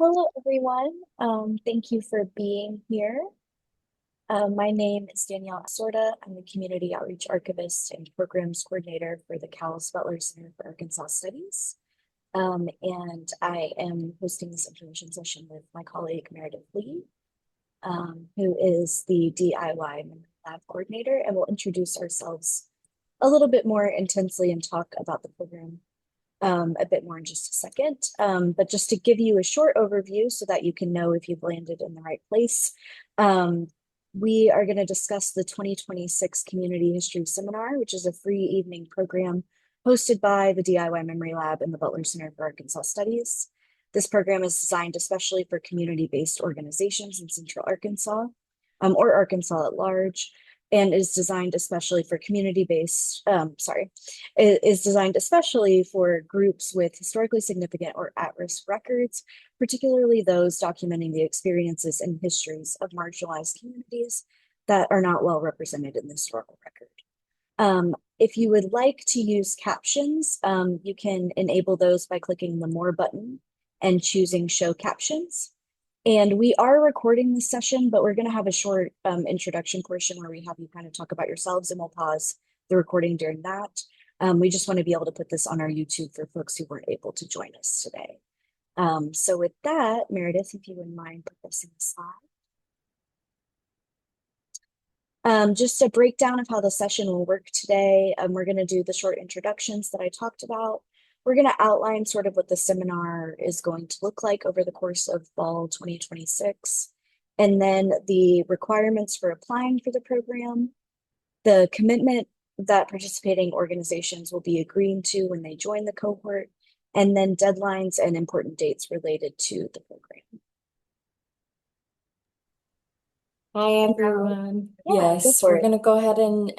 Hello, everyone. Thank you for being here. My name is Danielle Afsordeh. I'm the Community Outreach Archivist and Programs Coordinator for the CALS Butler Center for Arkansas Studies. And I am hosting this information session with my colleague, Meredith Li, who is the DIY Memory Lab Coordinator, and we'll introduce ourselves a little bit more intensely and talk about the program a bit more in just a second. But just to give you a short overview so that you can know if you've landed in the right place, we are going to discuss the 2026 Community History Seminar, which is a free evening program hosted by the DIY Memory Lab and the Butler Center for Arkansas Studies. This program is designed especially for community-based organizations in Central Arkansas, or Arkansas at large, and is designed especially for community-based, is designed especially for groups with historically significant or at-risk records, particularly those documenting the experiences and histories of marginalized communities that are not well represented in the historical record. If you would like to use captions, you can enable those by clicking the More button and choosing Show Captions. And we are recording this session, but we're going to have a short introduction portion where we have you kind of talk about yourselves, and we'll pause the recording during that. We just want to be able to put this on our YouTube for folks who weren't able to join us today. So with that, Meredith, if you wouldn't mind progressing the slide. Just a breakdown of how the session will work today. We're going to do the short introductions that I talked about. We're going to outline sort of what the seminar is going to look like over the course of fall 2026, and then the requirements for applying for the program, the commitment that participating organizations will be agreeing to when they join the cohort, and then deadlines and important dates related to the program. Hi, everyone. Yeah, Yes, we're going to go ahead and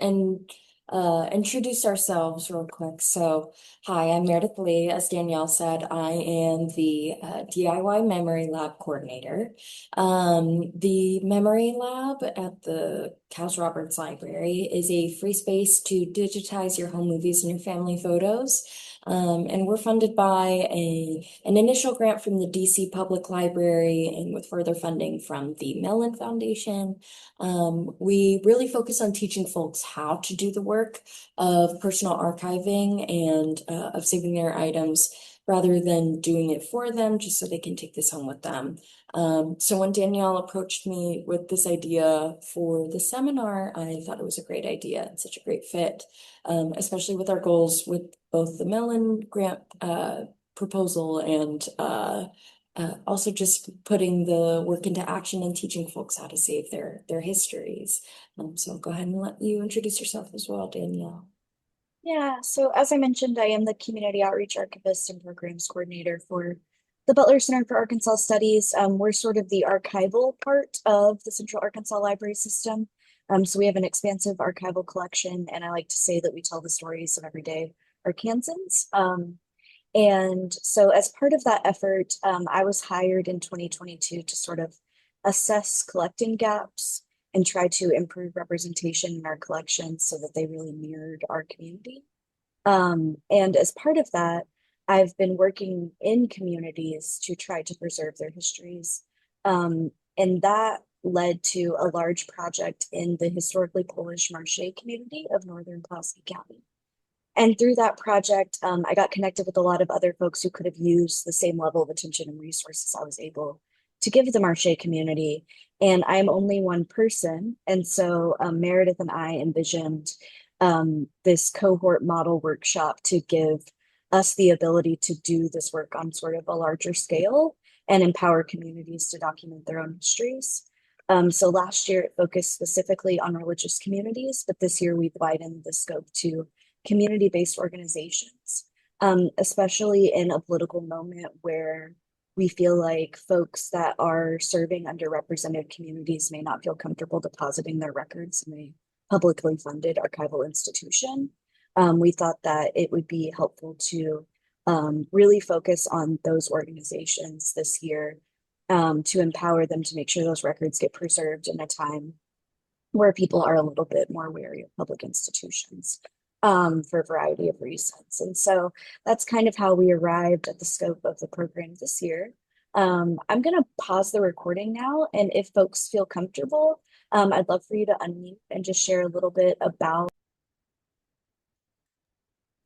introduce ourselves real quick. So, hi, I'm Meredith Li. As Danielle said, I am the DIY Memory Lab Coordinator. The Memory Lab at the CALS Roberts Library is a free space to digitize your home movies and your family photos. And we're funded by an initial grant from the DC Public Library and with further funding from the Mellon Foundation. We really focus on teaching folks how to do the work of personal archiving and of saving their items rather than doing it for them just so they can take this home with them. So when Danielle approached me with this idea for the seminar, I thought it was a great idea and such a great fit, especially with our goals with both the Mellon grant proposal and also just putting the work into action and teaching folks how to save their histories. So I'll go ahead and let you introduce yourself as well, Danielle. Yeah, so as I mentioned, I am the Community Outreach Archivist and Programs Coordinator for the Butler Center for Arkansas Studies. We're sort of the archival part of the Central Arkansas Library System. So we have an expansive archival collection, and I like to say that we tell the stories of everyday Arkansans. And so as part of that effort, I was hired in 2022 to sort of assess collecting gaps and try to improve representation in our collections so that they really mirrored our community. And as part of that, I've been working in communities to try to preserve their histories. And that led to a large project in the historically Polish Marche community of Northern Pulaski County. And through that project, I got connected with a lot of other folks who could have used the same level of attention and resources I was able to give the Marche community. And I'm only one person. And so Meredith and I envisioned this cohort model workshop to give us the ability to do this work on sort of a larger scale and empower communities to document their own histories. So last year it focused specifically on religious communities, but this year we've widened the scope to community-based organizations, especially in a political moment where we feel like folks that are serving underrepresented communities may not feel comfortable depositing their records in a publicly funded archival institution. We thought that it would be helpful to really focus on those organizations this year to empower them to make sure those records get preserved in a time where people are a little bit more wary of public institutions. For a variety of reasons. And so that's kind of how we arrived at the scope of the program this year. I'm going to pause the recording now, and if folks feel comfortable, I'd love for you to unmute and just share a little bit about.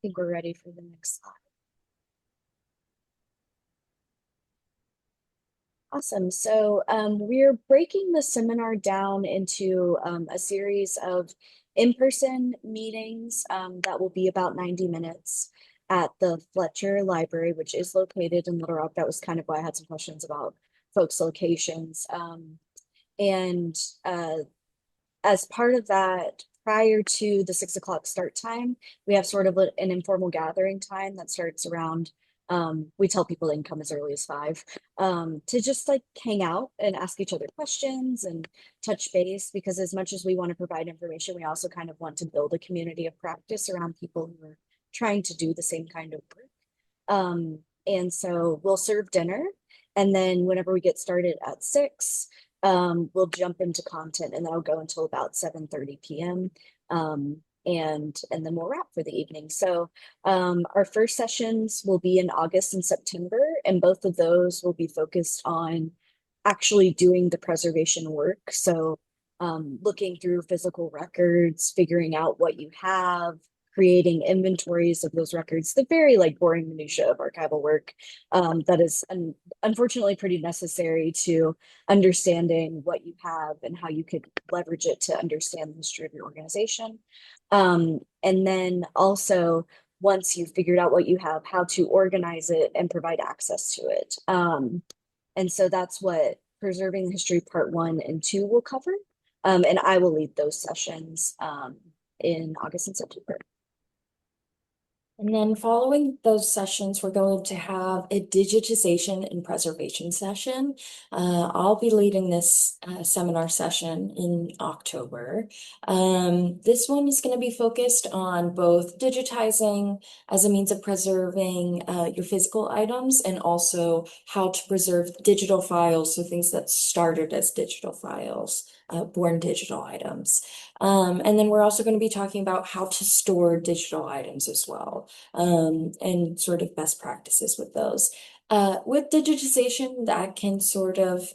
I think we're ready for the next slide. Awesome. So we're breaking the seminar down into a series of in-person meetings that will be about 90 minutes at the Fletcher Library, which is located in Little Rock. That was kind of why I had some questions about folks' locations. And as part of that, prior to the 6 o'clock start time, we have sort of an informal gathering time that starts around, we tell people they can come as early as 5, to just like hang out and ask each other questions and touch base, because as much as we want to provide information, we also kind of want to build a community of practice around people who are trying to do the same kind of work. And so we'll serve dinner, and then whenever we get started at 6, we'll jump into content, and that'll go until about 7:30 p.m. And then we'll wrap for the evening. So our first sessions will be in August and September, and both of those will be focused on actually doing the preservation work. So looking through physical records, figuring out what you have, creating inventories of those records, the very like boring minutia of archival work that is unfortunately pretty necessary to understanding what you have and how you could leverage it to understand the history of your organization. And then also, once you've figured out what you have, how to organize it and provide access to it. And so that's what Preserving the History Part 1 and 2 will cover. And I will lead those sessions in August and September. And then following those sessions, we're going to have a digitization and preservation session. I'll be leading this seminar session in October. This one is going to be focused on both digitizing as a means of preserving your physical items, and also how to preserve digital files, so things that started as digital files, born digital items. And then we're also going to be talking about how to store digital items as well, and sort of best practices with those. With digitization, that can sort of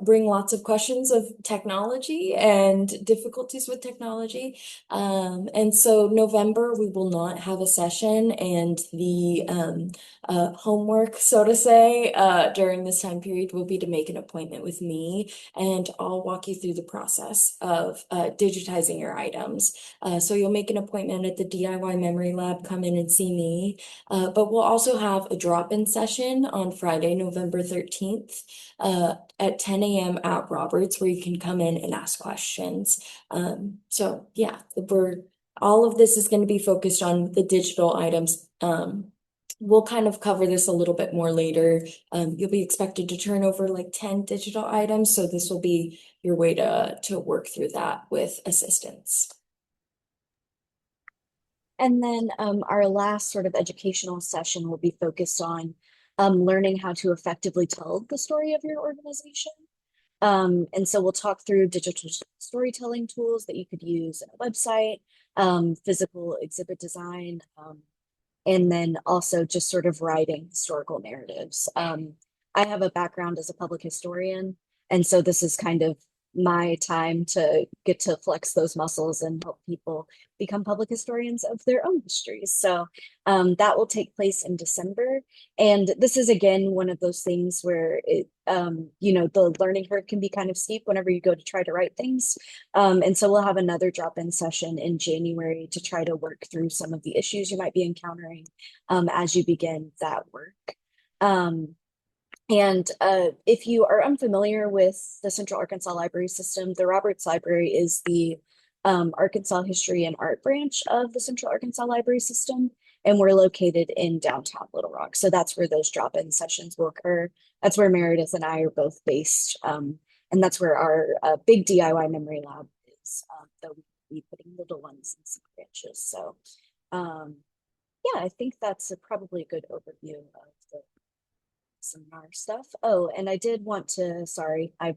bring lots of questions of technology and difficulties with technology. And so November, we will not have a session, and the homework, so to say, during this time period will be to make an appointment with me, and I'll walk you through the process of digitizing your items. So you'll make an appointment at the DIY Memory Lab, come in and see me. But we'll also have a drop-in session on Friday, November 13th, at 10 a.m. at Roberts, where you can come in and ask questions. So yeah, all of this is going to be focused on the digital items. We'll kind of cover this a little bit more later. You'll be expected to turn over like 10 digital items, so this will be your way to work through that with assistance. And then our last sort of educational session will be focused on learning how to effectively tell the story of your organization. And so we'll talk through digital storytelling tools that you could use in a website, physical exhibit design, and then also just sort of writing historical narratives. I have a background as a public historian, and so this is kind of my time to get to flex those muscles and help people become public historians of their own histories. So that will take place in December. And this is again one of those things where the learning curve can be kind of steep whenever you go to try to write things. And so we'll have another drop-in session in January to try to work through some of the issues you might be encountering as you begin that work. And if you are unfamiliar with the Central Arkansas Library System, the Roberts Library is the Arkansas History and Art branch of the Central Arkansas Library System, and we're located in downtown Little Rock. So that's where those drop-in sessions will occur. That's where Meredith and I are both based, and that's where our big DIY memory lab is, though we'll be putting little ones in some branches. So yeah, I think that's probably a good overview of the seminar stuff. Oh, and I did want to, sorry, I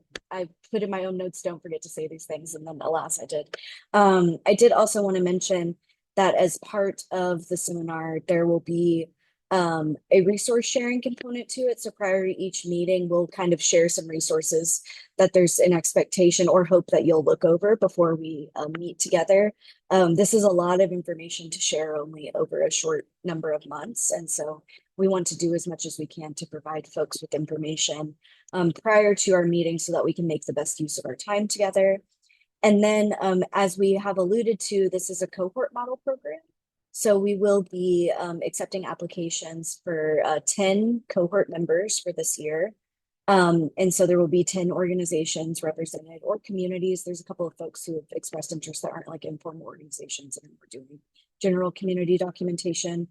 put in my own notes, don't forget to say these things, and then alas, I did. I did also want to mention that as part of the seminar, there will be a resource sharing component to it. So prior to each meeting, we'll kind of share some resources that there's an expectation or hope that you'll look over before we meet together. This is a lot of information to share only over a short number of months. And so we want to do as much as we can to provide folks with information prior to our meeting so that we can make the best use of our time together. And then, as we have alluded to, this is a cohort model program. So we will be accepting applications for 10 cohort members for this year. And so there will be 10 organizations represented or communities. There's a couple of folks who have expressed interest that aren't like informal organizations and we're doing general community documentation.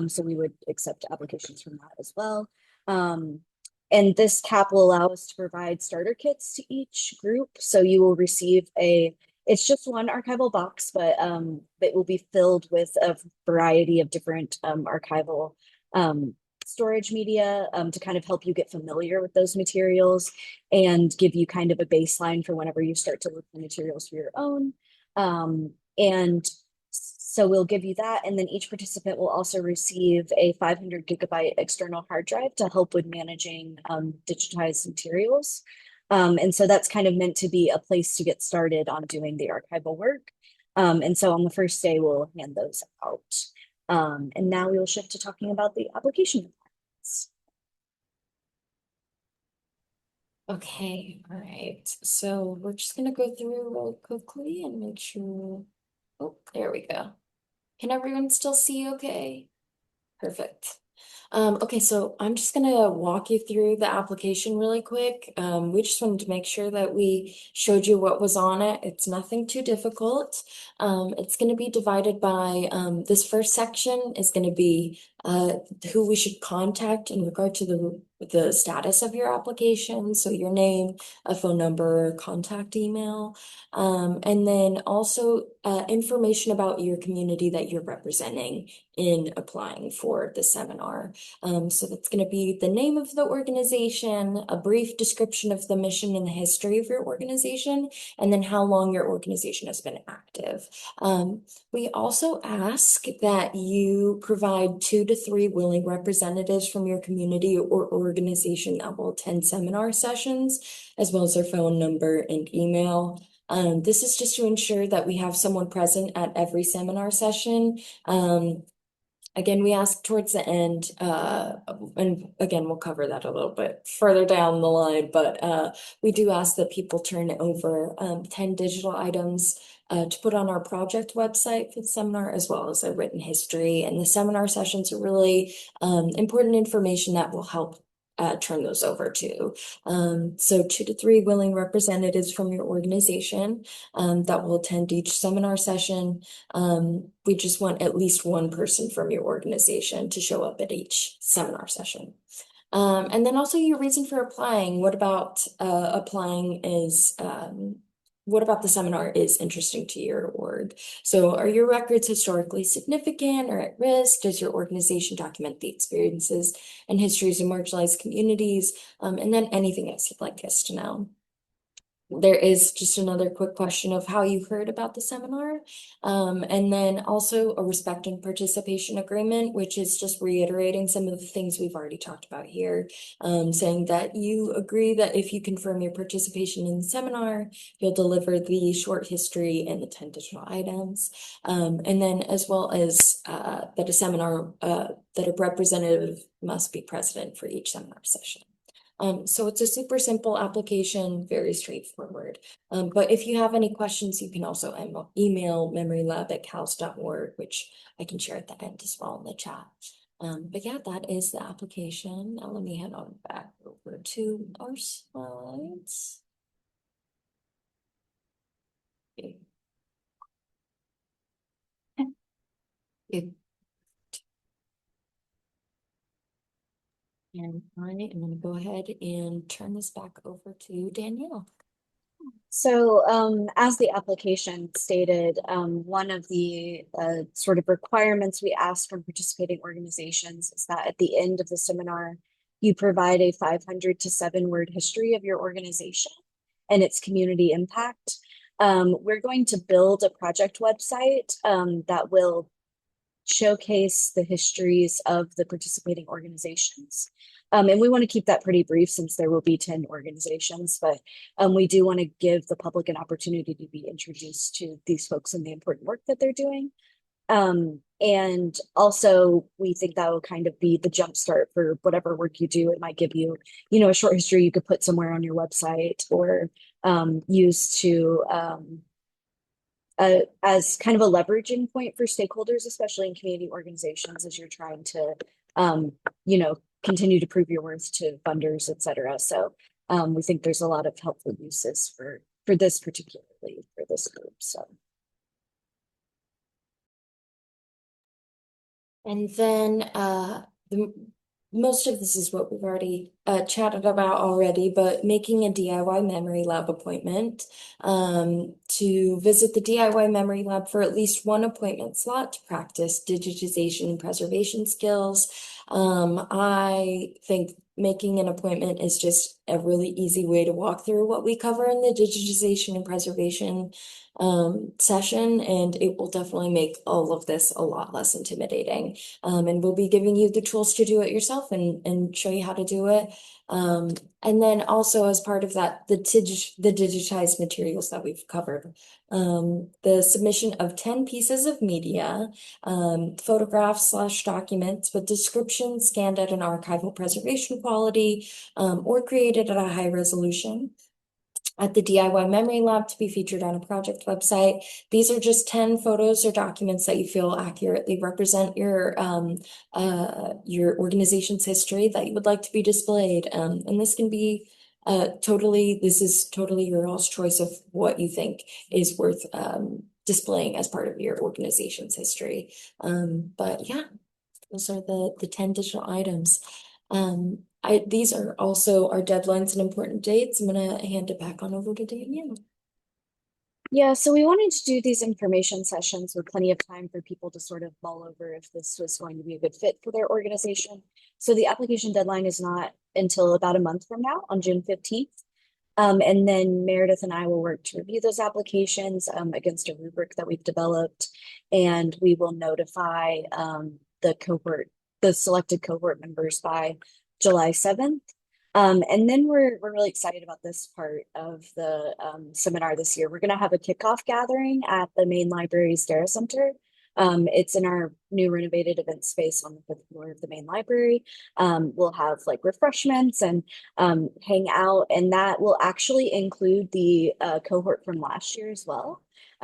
So we would accept applications from that as well. And this cap will allow us to provide starter kits to each group. So you will receive it's just one archival box, but it will be filled with a variety of different archival storage media to kind of help you get familiar with those materials and give you kind of a baseline for whenever you start to look for materials for your own. And so we'll give you that. And then each participant will also receive a 500 gigabyte external hard drive to help with managing digitized materials. And so that's kind of meant to be a place to get started on doing the archival work. And so on the first day, we'll hand those out. And now we will shift to talking about the application requirements. Okay, all right. So we're just gonna go through real quickly and make sure. Oh, there we go. Can everyone still see okay? Perfect. Okay, so I'm just gonna walk you through the application really quick. We just wanted to make sure that we showed you what was on it. It's nothing too difficult. It's gonna be divided by, this first section is gonna be who we should contact in regard to the status of your application. So your name, a phone number, contact email, and then also information about your community that you're representing in applying for the seminar. So that's going to be the name of the organization, a brief description of the mission and the history of your organization, and then how long your organization has been active. We also ask that you provide 2 to 3 willing representatives from your community or organization that will attend seminar sessions, as well as their phone number and email. This is just to ensure that we have someone present at every seminar session. Again, we ask towards the end, and again, we'll cover that a little bit further down the line, but we do ask that people turn over 10 digital items to put on our project website for the seminar, as well as a written history. And the seminar sessions are really important information that will help turn those over to. So 2 to 3 willing representatives from your organization that will attend each seminar session. We just want at least one person from your organization to show up at each seminar session. And then also your reason for applying. What about applying is what about the seminar is interesting to your org? So are your records historically significant or at risk? Does your organization document the experiences and histories of marginalized communities? And then anything else you'd like us to know? There is just another quick question of how you heard about the seminar. And then also a respect and participation agreement, which is just reiterating some of the things we've already talked about here. Saying that you agree that if you confirm your participation in the seminar, you'll deliver the short history and the 10 digital items. And then as well as that a seminar, that a representative must be present for each seminar session. So it's a super simple application, very straightforward. But if you have any questions, you can also email memorylab@cals.org, which I can share at the end as well in the chat. But yeah, that is the application. Now let me head on back over to our slides. Okay. And I am going to go ahead and turn this back over to Danielle. So as the application stated, one of the sort of requirements we ask from participating organizations is that at the end of the seminar, you provide a 500 to 7 word history of your organization and its community impact. We're going to build a project website that will showcase the histories of the participating organizations. And we want to keep that pretty brief since there will be 10 organizations, but we do want to give the public an opportunity to be introduced to these folks and the important work that they're doing. And also we think that will kind of be the jumpstart for whatever work you do. It might give you, a short history you could put somewhere on your website or use to as kind of a leveraging point for stakeholders, especially in community organizations, as you're trying to, continue to prove your worth to funders, et cetera. So we think there's a lot of helpful uses for this particularly for this group. So. And then most of this is what we've already chatted about already, but making a DIY memory lab appointment to visit the DIY memory lab for at least one appointment slot to practice digitization and preservation skills. I think making an appointment is just a really easy way to walk through what we cover in the digitization and preservation session, and it will definitely make all of this a lot less intimidating. And we'll be giving you the tools to do it yourself and show you how to do it. And then also as part of that, the digitized materials that we've covered. The submission of 10 pieces of media, photographs / documents with descriptions scanned at an archival preservation quality, or created at a high resolution at the DIY Memory Lab to be featured on a project website. These are just 10 photos or documents that you feel accurately represent your organization's history that you would like to be displayed. And this can be this is totally your all's choice of what you think is worth displaying as part of your organization's history. But yeah, those are the 10 digital items. These are also our deadlines and important dates. I'm gonna hand it back on over to Danielle. Yeah, so we wanted to do these information sessions with plenty of time for people to sort of mull over if this was going to be a good fit for their organization. So the application deadline is not until about a month from now on June 15th. And then Meredith and I will work to review those applications against a rubric that we've developed, and we will notify the selected cohort members by July 7th. And then we're really excited about this part of the seminar this year. We're going to have a kickoff gathering at the main library's Dara Center. It's in our new renovated event space on the fifth floor of the main library. We'll have like refreshments and hang out, and that will actually include the cohort from last year as well.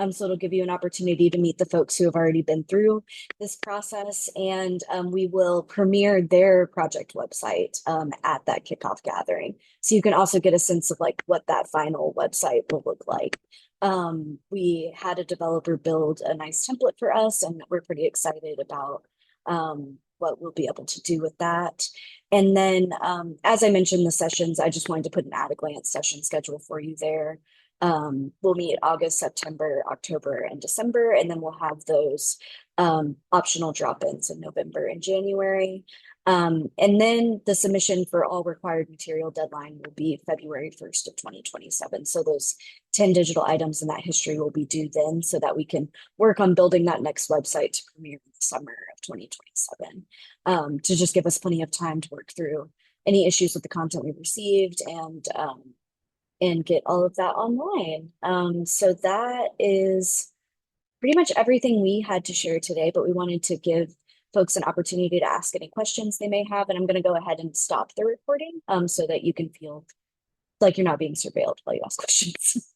So it'll give you an opportunity to meet the folks who have already been through this process, and we will premiere their project website at that kickoff gathering. So you can also get a sense of like what that final website will look like. We had a developer build a nice template for us, and we're pretty excited about what we'll be able to do with that. And then, as I mentioned, the sessions, I just wanted to put an at-a-glance session schedule for you there. We'll meet August, September, October, and December, and then we'll have those optional drop-ins in November and January. And then the submission for all required material deadline will be February 1st of 2027. So those 10 digital items in that history will be due then so that we can work on building that next website to premiere in the summer of 2027, to just give us plenty of time to work through any issues with the content we received and get all of that online. So that is pretty much everything we had to share today, but we wanted to give folks an opportunity to ask any questions they may have. And I'm going to go ahead and stop the recording so that you can feel like you're not being surveilled while you ask questions.